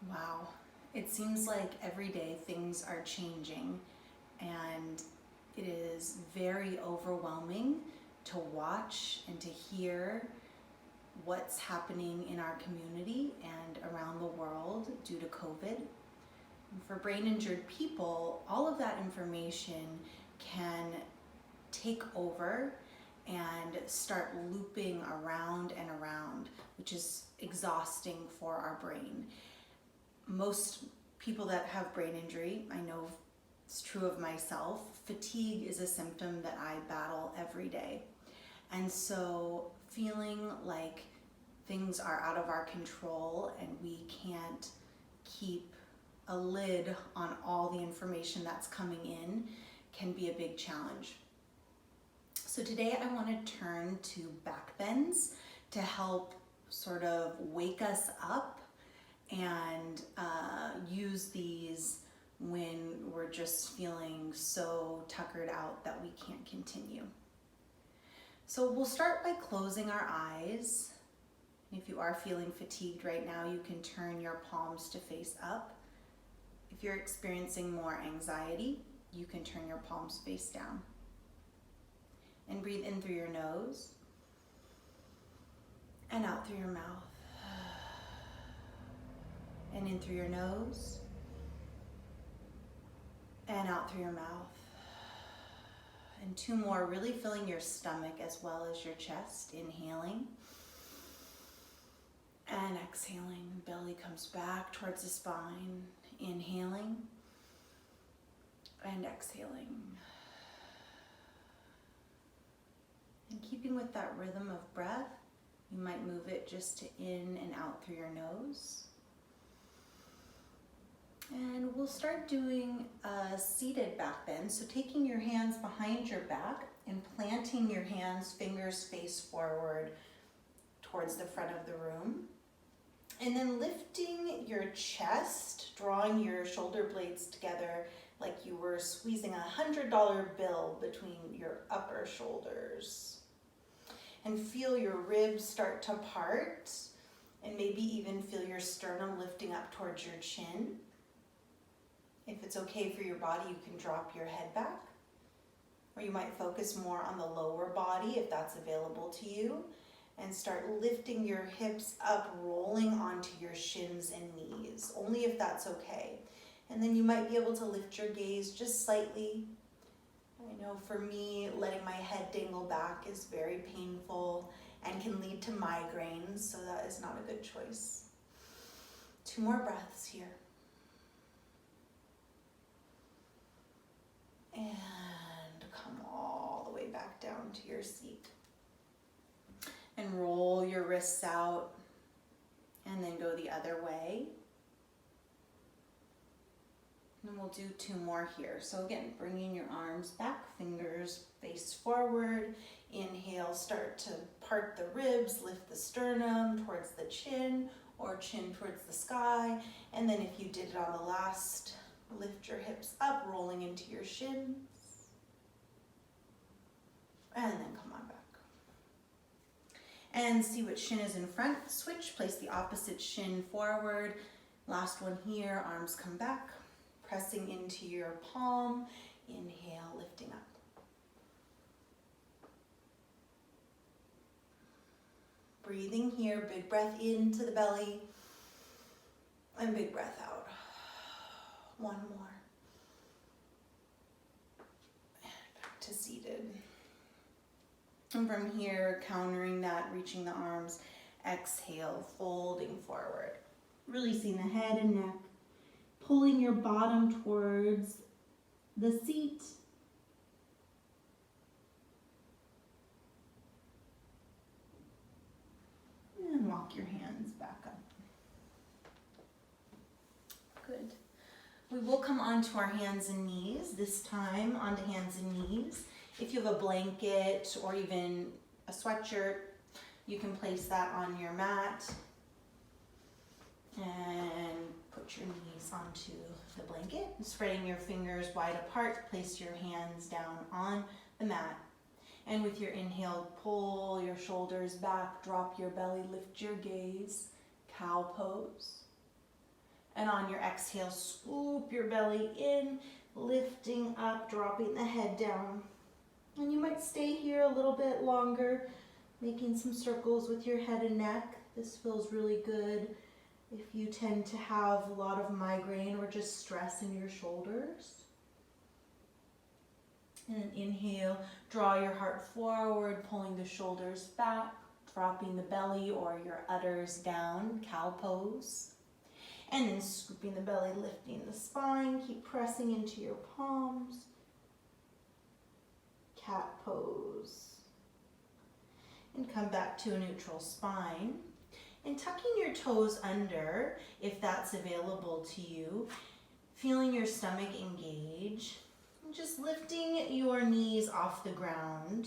Wow. It seems like every day things are changing, and it is very overwhelming to watch and to hear what's happening in our community and around the world due to COVID. And for brain injured people, all of that information can take over and start looping around and around, which is exhausting for our brain. Most people that have brain injury, I know it's true of myself, fatigue is a symptom that I battle every day. And so feeling like things are out of our control and we can't keep a lid on all the information that's coming in can be a big challenge. So today I want to turn to backbends to help sort of wake us up and use these when we're just feeling so tuckered out that we can't continue. So we'll start by closing our eyes. If you are feeling fatigued right now, you can turn your palms to face up. If you're experiencing more anxiety, you can turn your palms face down. And breathe in through your nose and out through your mouth. And in through your nose and out through your mouth. And two more, really filling your stomach as well as your chest. Inhaling and exhaling. Belly comes back towards the spine. Inhaling and exhaling. And keeping with that rhythm of breath, you might move it just to in and out through your nose. And we'll start doing a seated back bend. So taking your hands behind your back and planting your hands, fingers face forward towards the front of the room. And then lifting your chest, drawing your shoulder blades together like you were squeezing a $100 bill between your upper shoulders. And feel your ribs start to part, and maybe even feel your sternum lifting up towards your chin. If it's okay for your body, you can drop your head back, or you might focus more on the lower body if that's available to you, and start lifting your hips up, rolling onto your shins and knees, only if that's okay. And then you might be able to lift your gaze just slightly. I know for me, letting my head dangle back is very painful and can lead to migraines, so that is not a good choice. 2 more breaths here. And come all the way back down to your seat. And roll your wrists out and then go the other way. And we'll do 2 more here. So again, bringing your arms back, fingers face forward. Inhale, start to part the ribs, lift the sternum towards the chin or chin towards the sky. And then if you did it on the last, lift your hips up, rolling into your shins. And then come on back. And see which shin is in front. Switch, place the opposite shin forward. Last one here, arms come back. Pressing into your palm, inhale, lifting up. Breathing here, big breath into the belly, and big breath out. 1 more. And back to seated. And from here, countering that, reaching the arms, exhale, folding forward. Releasing the head and neck. Pulling your bottom towards the seat. And walk your hands back up. Good. We will come onto our hands and knees, this time onto hands and knees. If you have a blanket or even a sweatshirt, you can place that on your mat and put your knees onto the blanket. Spreading your fingers wide apart, place your hands down on the mat. And with your inhale, pull your shoulders back, drop your belly, lift your gaze, cow pose. on your exhale, scoop your belly in, lifting up, dropping the head down. And you might stay here a little bit longer, making some circles with your head and neck. This feels really good if you tend to have a lot of migraine or just stress in your shoulders. And inhale, draw your heart forward, pulling the shoulders back, dropping the belly or your udders down, cow pose. And then scooping the belly, lifting the spine, keep pressing into your palms. Cat pose. And come back to a neutral spine. And tucking your toes under, if that's available to you, feeling your stomach engage. And just lifting your knees off the ground.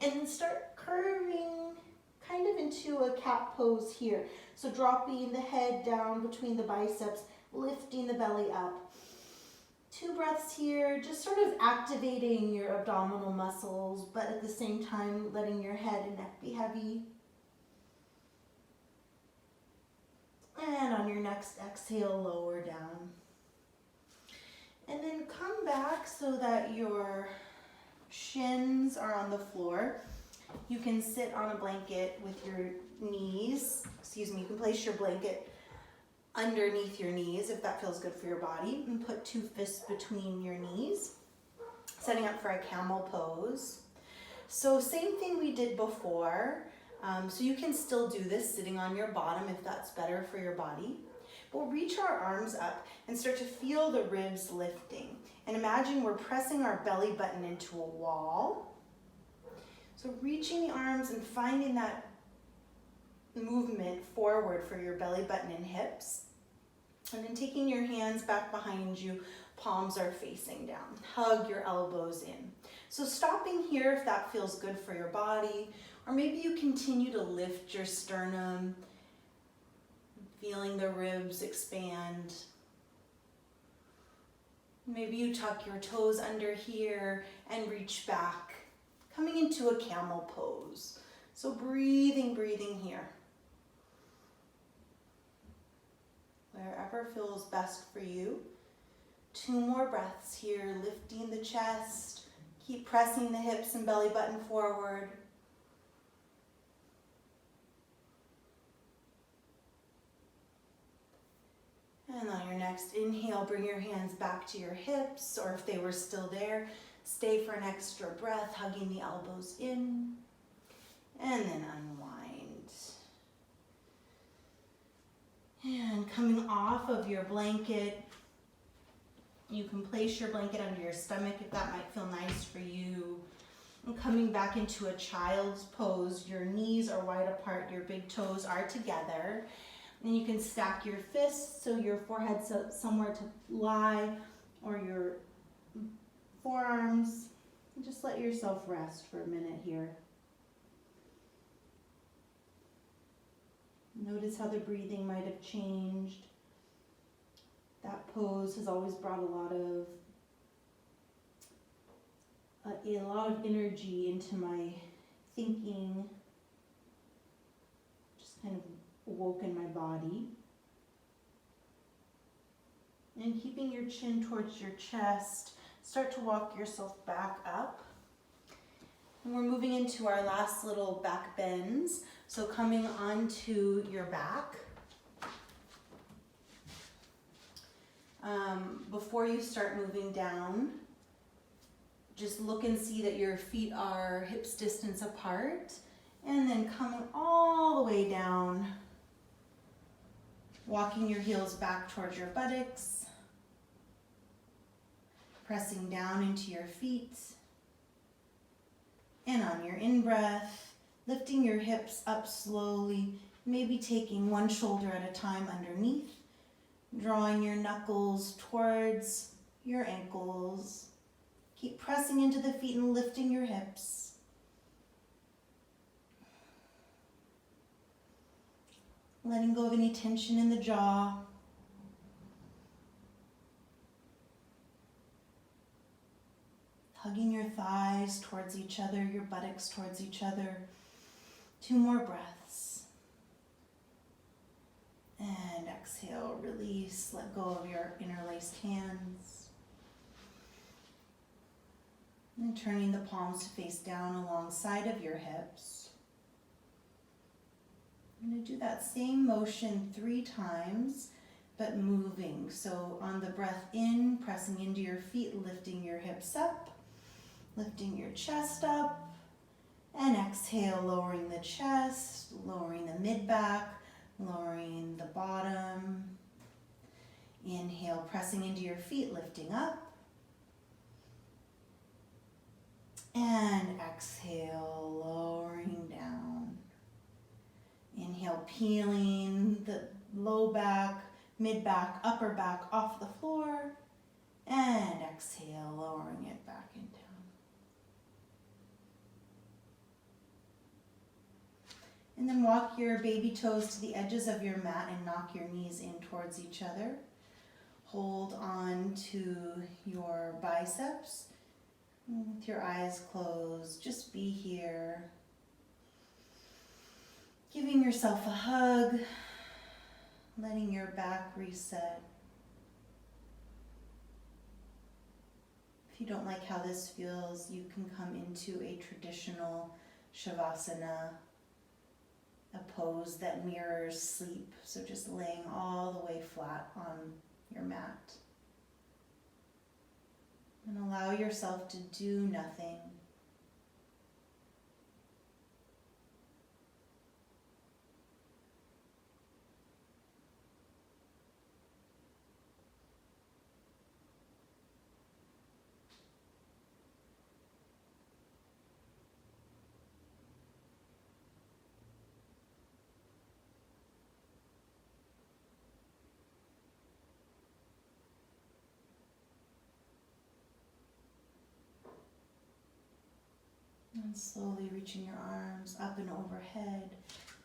And then start curving kind of into a cat pose here. So dropping the head down between the biceps, lifting the belly up. 2 breaths here, just sort of activating your abdominal muscles, but at the same time letting your head and neck be heavy. And on your next exhale, lower down. And then come back so that your shins are on the floor. You can sit on a blanket with your knees, you can place your blanket underneath your knees if that feels good for your body, and put 2 fists between your knees, setting up for a camel pose. So same thing we did before, so you can still do this sitting on your bottom if that's better for your body. We'll reach our arms up and start to feel the ribs lifting. And imagine we're pressing our belly button into a wall. So reaching the arms and finding that movement forward for your belly button and hips. And then taking your hands back behind you, palms are facing down. Hug your elbows in. So stopping here if that feels good for your body, or maybe you continue to lift your sternum, feeling the ribs expand. Maybe you tuck your toes under here and reach back, coming into a camel pose. So breathing here. Wherever feels best for you. 2 more breaths here, lifting the chest. Keep pressing the hips and belly button forward. And on your next inhale, bring your hands back to your hips, or if they were still there, stay for an extra breath, hugging the elbows in. And then unwind. And coming off of your blanket, you can place your blanket under your stomach if that might feel nice for you. And coming back into a child's pose, your knees are wide apart, your big toes are together. And you can stack your fists so your forehead's somewhere to lie, or your forearms. And just let yourself rest for a minute here. Notice how the breathing might have changed. That pose has always brought a lot of energy into my thinking. Just kind of awoken my body. And keeping your chin towards your chest, start to walk yourself back up. And we're moving into our last little back bends. So coming onto your back. Before you start moving down, just look and see that your feet are hips distance apart. And then coming all the way down, walking your heels back towards your buttocks. Pressing down into your feet. And on your in-breath, lifting your hips up slowly, maybe taking one shoulder at a time underneath, drawing your knuckles towards your ankles. Keep pressing into the feet and lifting your hips. Letting go of any tension in the jaw. Hugging your thighs towards each other, your buttocks towards each other. 2 more breaths. And exhale, release, let go of your interlaced hands. And turning the palms to face down alongside of your hips. I'm going to do that same motion 3 times, but moving. So on the breath in, pressing into your feet, lifting your hips up, lifting your chest up, and exhale, lowering the chest, lowering the mid-back, lowering the bottom. Inhale, pressing into your feet, lifting up. And exhale, lowering down. Inhale, peeling the low back, mid-back, upper back off the floor. And exhale, lowering it back and down. And then walk your baby toes to the edges of your mat and knock your knees in towards each other. Hold on to your biceps. With your eyes closed, just be here. Giving yourself a hug, letting your back reset. If you don't like how this feels, you can come into a traditional Shavasana, a pose that mirrors sleep. So just laying all the way flat on your mat. And allow yourself to do nothing. And slowly reaching your arms up and overhead,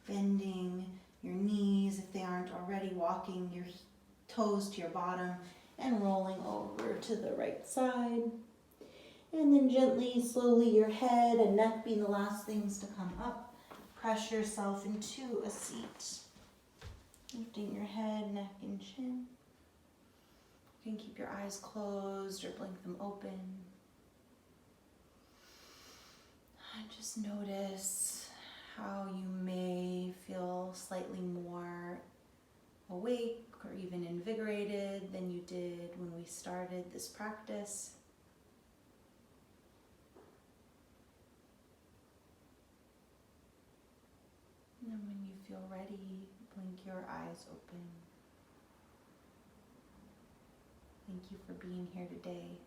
bending your knees if they aren't already, walking your toes to your bottom and rolling over to the right side. And then gently, slowly, your head and neck being the last things to come up. Press yourself into a seat. Lifting your head, neck, and chin. You can keep your eyes closed or blink them open. And just notice how you may feel slightly more awake or even invigorated than you did when we started this practice. And when you feel ready, blink your eyes open. Thank you for being here today.